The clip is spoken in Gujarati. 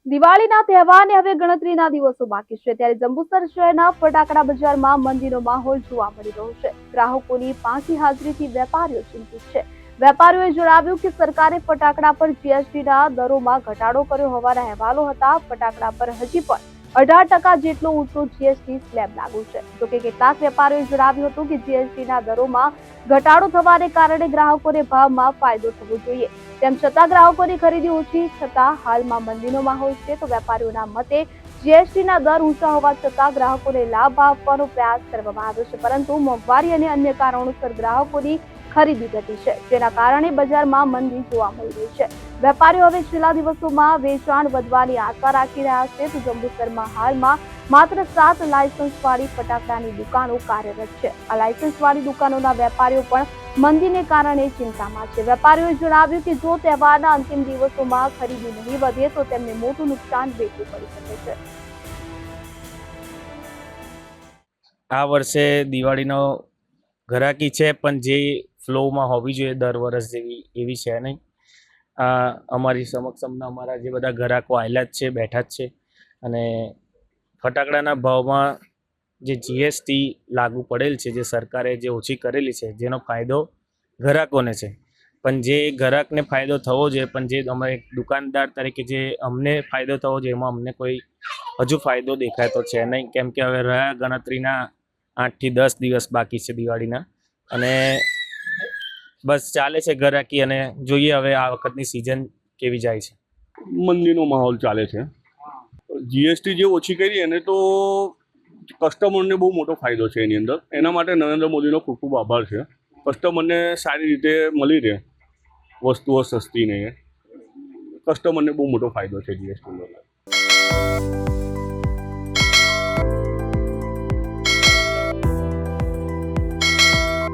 દિવાળીના તહેવારને હવે ગણતરીના દિવસો બાકી છે, ત્યારે જંબુસર શહેરના ફટાકડા બજારમાં મંદીનો માહોલ જોવા મળી રહ્યો છે। ગ્રાહકોની પાંખી હાજરીથી વેપારીઓ ચિંતિત છે। વેપારીઓએ જણાવ્યું કે સરકારે ફટાકડા પર જીએસટીના દરોમાં ઘટાડો કર્યો હોવાના અહેવાલો હતા। ફટાકડા પર હજી પણ 18% જેટલો ઊંચો જીએસટી સ્લેબ લાગુ છે। જોકે કેટલાક વેપારીઓએ જણાવ્યું હતું કે જીએસટીના દરોમાં ઘટાડો થવાને કારણે ગ્રાહકોને ભાવમાં ફાયદો થવો જોઈએ। તેમ છતાં ગ્રાહકોની ખરીદી ઓછી થતા હાલમાં મંદીનો માહોલ છે। તો વેપારીઓના મતે જીએસટીના દર ઊંચા હોવા છતાં ગ્રાહકોને લાભ આપવાનો પ્રયાસ કરવામાં આવ્યો છે, પરંતુ મોંઘવારી અને અન્ય કારણોસર ગ્રાહકોની ખરીદી ઘટી છે, જેના કારણે બજારમાં મંદી જોવા મળી રહી છે। વેપારીઓ હવે છેલ્લા દિવસોમાં વેચાણ વધવાની આશા રાખી રહ્યા છે। તો જંબુસરમાં હાલમાં માત્ર 7 લાયસન્સવાળી ફટાકડાની દુકાનો કાર્યરત છે। આ લાયસન્સવાળી દુકાનોના વેપારીઓ પણ મંદીને કારણે ચિંતામાં છે। વેપારીઓએ જણાવ્યું કે જો તહેવારના અંતિમ દિવસોમાં ખરીદી નહીં વધે તો તેમને મોટું નુકસાન વેઠવું પડી શકે છે। આ વર્ષે દિવાળીનો ઘરાકી છે, પણ જે ફ્લોમાં હોવી જોઈએ દર વર્ષ જેવી એવી છે નહીં। અમારી સમક્ષમના અમારા જે બધા ગ્રાહકો આવેલા જ છે, બેઠા જ છે, અને ફટાકડાના ભાવમાં જે જીએસટી લાગુ પડેલ છે, જે સરકારે જે ઓછી કરેલી છે, જેનો ફાયદો ગ્રાહકોને છે, પણ જે ગ્રાહકને ફાયદો થવો જોઈએ, પણ જે અમે દુકાનદાર તરીકે જે અમને ફાયદો થવો જોઈએ એમાં અમને કોઈ હજુ ફાયદો દેખાતો છે નહીં, કેમ કે હવે રહ્યા ગણતરીના 8 થી 10 દિવસ બાકી છે દિવાળીના, અને બસ ચાલે છે ગ્રાહકી, અને જોઈએ હવે આ વખતની સિઝન કેવી જાય છે। મંદીનો માહોલ ચાલે છે। જીએસટી જે ઓછી કરી એને તો કસ્ટમરને બહુ મોટો ફાયદો છે એની અંદર, એના માટે નરેન્દ્ર મોદીનો ખૂબ ખૂબ આભાર છે। કસ્ટમરને સારી રીતે મળી રહે, વસ્તુઓ સસ્તી ને કસ્ટમરને બહુ મોટો ફાયદો છે જીએસટીનો।